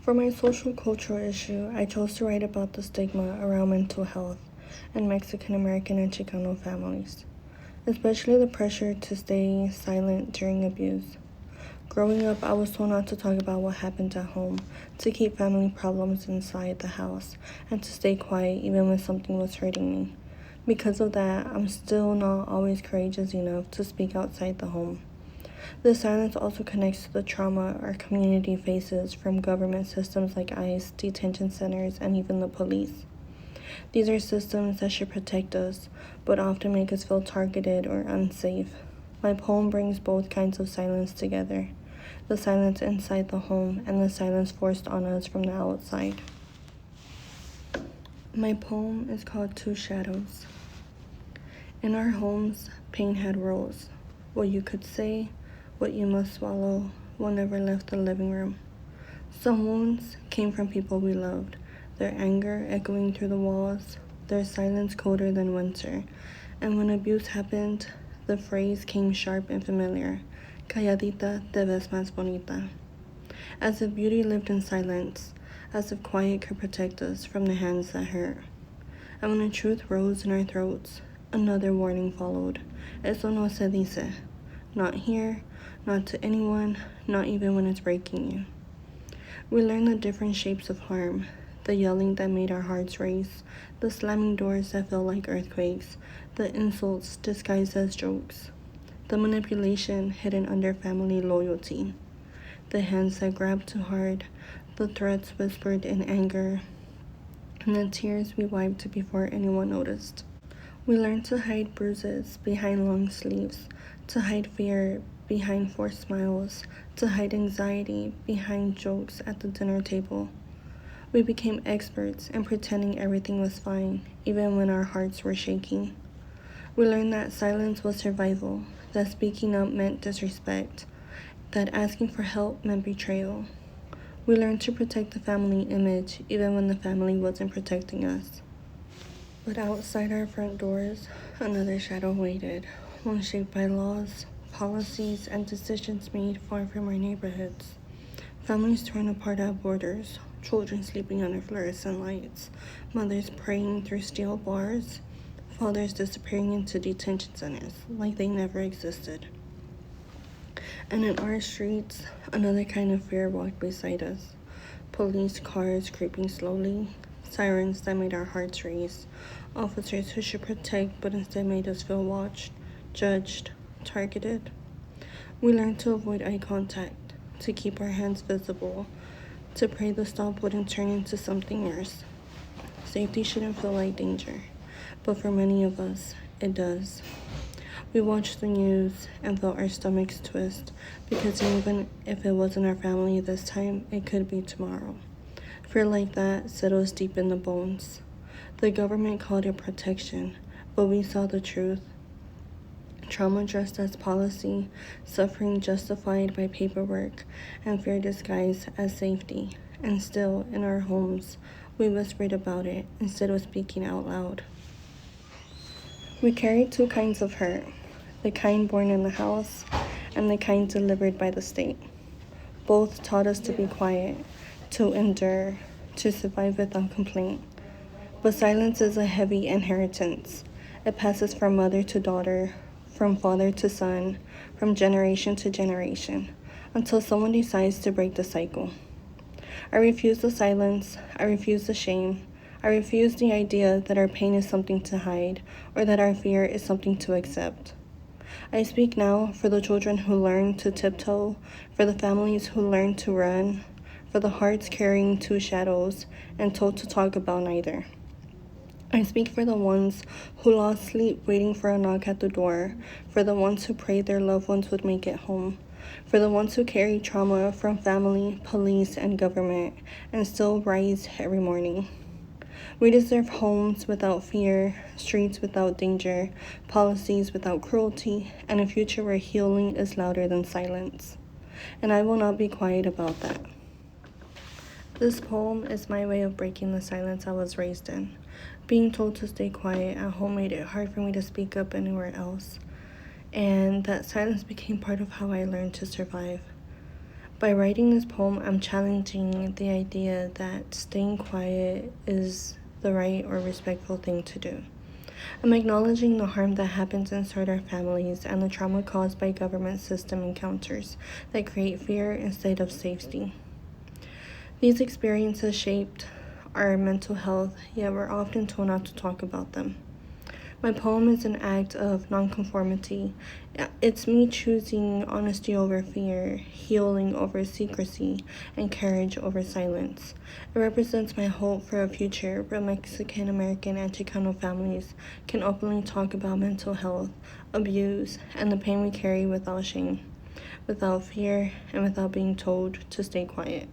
For my social cultural issue, I chose to write about the stigma around mental health in Mexican American and Chicano families, especially the pressure to stay silent during abuse. Growing up, I was told not to talk about what happened at home, to keep family problems inside the house, and to stay quiet even when something was hurting me. Because of that, I'm still not always courageous enough to speak outside the home. This silence also connects to the trauma our community faces from government systems like ICE, detention centers, and even the police. These are systems that should protect us, but often make us feel targeted or unsafe. My poem brings both kinds of silence together, the silence inside the home and the silence forced on us from the outside. My poem is called Two Shadows. In our homes, pain had roles. What you could say, what you must swallow, one never left the living room. Some wounds came from people we loved, their anger echoing through the walls, their silence colder than winter. And when abuse happened, the phrase came sharp and familiar, calladita te ves más bonita. As if beauty lived in silence, as if quiet could protect us from the hands that hurt. And when the truth rose in our throats, another warning followed. Eso no se dice. Not here, not to anyone, not even when it's breaking you. We learned the different shapes of harm, the yelling that made our hearts race, the slamming doors that felt like earthquakes, the insults disguised as jokes, the manipulation hidden under family loyalty, the hands that grabbed too hard, the threats whispered in anger, and the tears we wiped before anyone noticed. We learned to hide bruises behind long sleeves, to hide fear behind forced smiles, to hide anxiety behind jokes at the dinner table. We became experts in pretending everything was fine, even when our hearts were shaking. We learned that silence was survival, that speaking up meant disrespect, that asking for help meant betrayal. We learned to protect the family image, even when the family wasn't protecting us. But outside our front doors, another shadow waited, one shaped by laws, policies, and decisions made far from our neighborhoods. Families torn apart at borders, children sleeping under fluorescent lights, mothers praying through steel bars, fathers disappearing into detention centers like they never existed. And in our streets, another kind of fear walked beside us. Police cars creeping slowly, sirens that made our hearts race, officers who should protect but instead made us feel watched, judged, targeted. We learned to avoid eye contact, to keep our hands visible, to pray the stop wouldn't turn into something worse. Safety shouldn't feel like danger, but for many of us, it does. We watched the news and felt our stomachs twist, because even if it wasn't our family this time, it could be tomorrow. Fear like that settles deep in the bones. The government called it protection, but we saw the truth. Trauma dressed as policy, suffering justified by paperwork, and fear disguised as safety. And still, in our homes, we whispered about it instead of speaking out loud. We carry two kinds of hurt, the kind born in the house and the kind delivered by the state. Both taught us to be quiet, to endure, to survive without complaint. But silence is a heavy inheritance. It passes from mother to daughter, from father to son, from generation to generation, until someone decides to break the cycle. I refuse the silence, I refuse the shame, I refuse the idea that our pain is something to hide, or that our fear is something to accept. I speak now for the children who learn to tiptoe, for the families who learn to run, for the hearts carrying two shadows and told to talk about neither. I speak for the ones who lost sleep waiting for a knock at the door, for the ones who prayed their loved ones would make it home, for the ones who carry trauma from family, police, and government, and still rise every morning. We deserve homes without fear, streets without danger, policies without cruelty, and a future where healing is louder than silence. And I will not be quiet about that. This poem is my way of breaking the silence I was raised in. Being told to stay quiet at home made it hard for me to speak up anywhere else, and that silence became part of how I learned to survive. By writing this poem, I'm challenging the idea that staying quiet is the right or respectful thing to do. I'm acknowledging the harm that happens inside our families and the trauma caused by government system encounters that create fear instead of safety. These experiences shaped our mental health, yet we're often told not to talk about them. My poem is an act of nonconformity. It's me choosing honesty over fear, healing over secrecy, and courage over silence. It represents my hope for a future where Mexican American and Chicano families can openly talk about mental health, abuse, and the pain we carry without shame, without fear, and without being told to stay quiet.